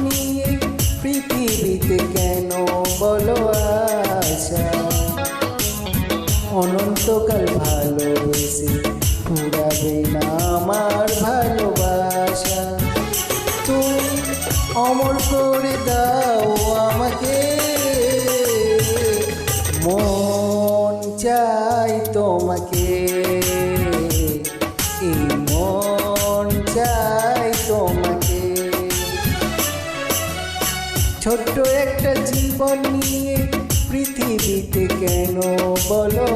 নিয়ে পৃথিবীতে কেন বলো আশা? অনন্তকাল ভালোবেসে ফুরাবে না আমার ভালোবাসা। তুমি অমর করে দাও আমাকে, মন চাই তোমাকে, এই মন চাই তোমাকে। ছোট্ট একটা জীবন নিয়ে পৃথিবীতে কেন বলো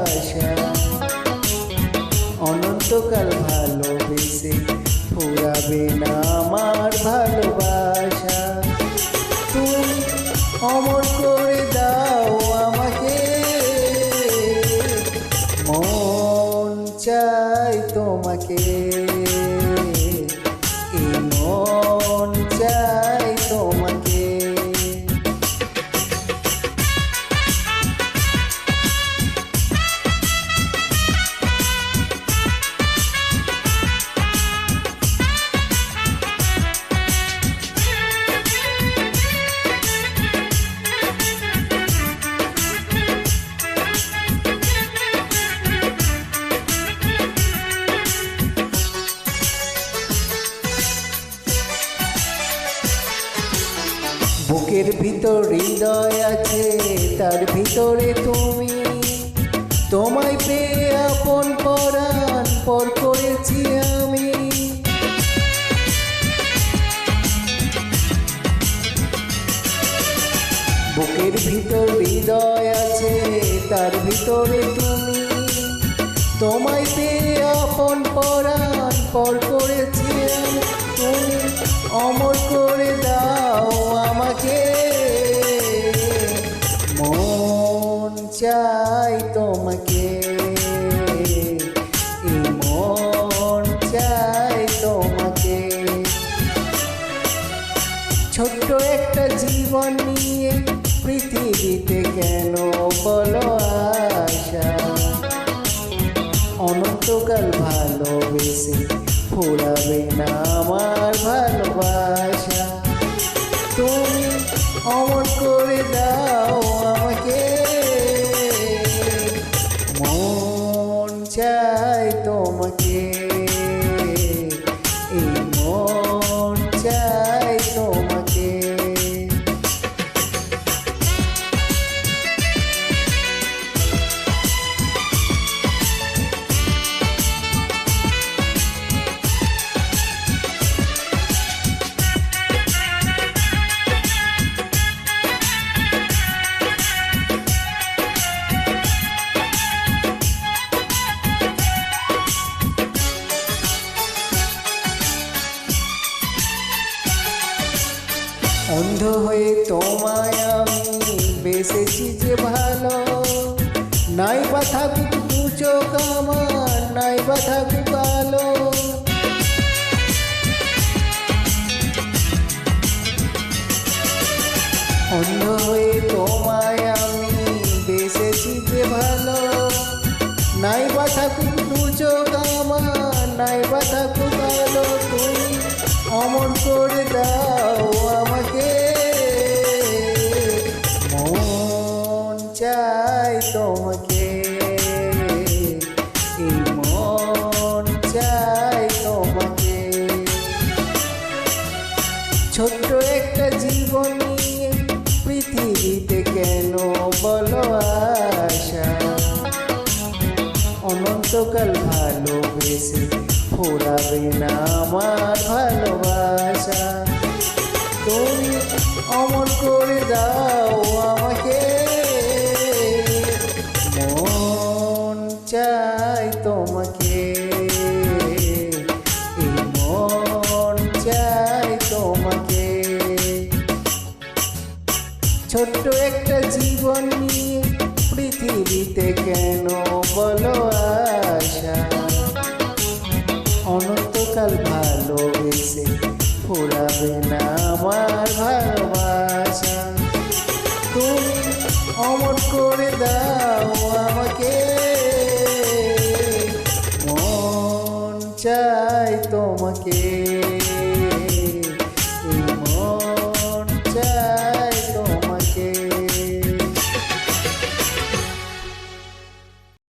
আশা? অনন্তকাল ভালোবেসে ফুরাবে না আমার ভালোবাসা। তুমি অমর করে দাও আমাকে, মন চাই তোমাকে, এই মন চাই তোমাকে। বুকের ভিতর হৃদয় আছে, তার ভিতরে তুমি। তোমায় পেয়ে আপন পরাণ পর করেছি আমি। বুকের ভিতর হৃদয় আছে, তার ভিতরে তুমি। তোমায় পেয়ে আপন পরাণ পর করেছি আমি। তুমি অমর করে দাও আমাকে, মন চাই তোমাকে, এই মন চাই তোমাকে। ছোট্ট একটা জীবন নিয়ে পৃথিবীতে কেন বলো আশা? অনন্তকাল ভালোবেসে ফুরাবে না আমার ভালোবাসা। তুমি অমর করে দাও আমাকে, মন চাই তোমাকে, এই মন চাই তোমাকে। অন্ধ হয়ে তোমায় আমি বেসেছি যে ভালো। নাই বা থাকুক দু চোখ আমার, নাই বা থাকুক আলো। অন্ধ হয়ে তোমায় আমি বেসেছি যে ভালো। নাই বা থাকুক দু চোখ আমার, নাই বা থাকুক আলো। তুমি অমর করে দাও আমাকে, মন চাই তোমাকে, এই মন চাই তোমাকে। ছোট্ট একটা জীবন নিয়ে পৃথিবীতে কেন বলো আশা? অনন্তকাল ভালোবেসে ফুরাবে না আমার ভালোবাসা। তুমি অমর করে দাও আমাকে, মন চাই তোমাকে, এই মন চাই তোমাকে। ছোট্ট একটা জীবন নিয়ে পৃথিবীতে কেন বলো আশা? অনন্তকাল ভালোবেসে ফুরাবে না আমার ভালোবাসা। তুমি অমর করে দাও আমাকে, মন চাই তোমাকে।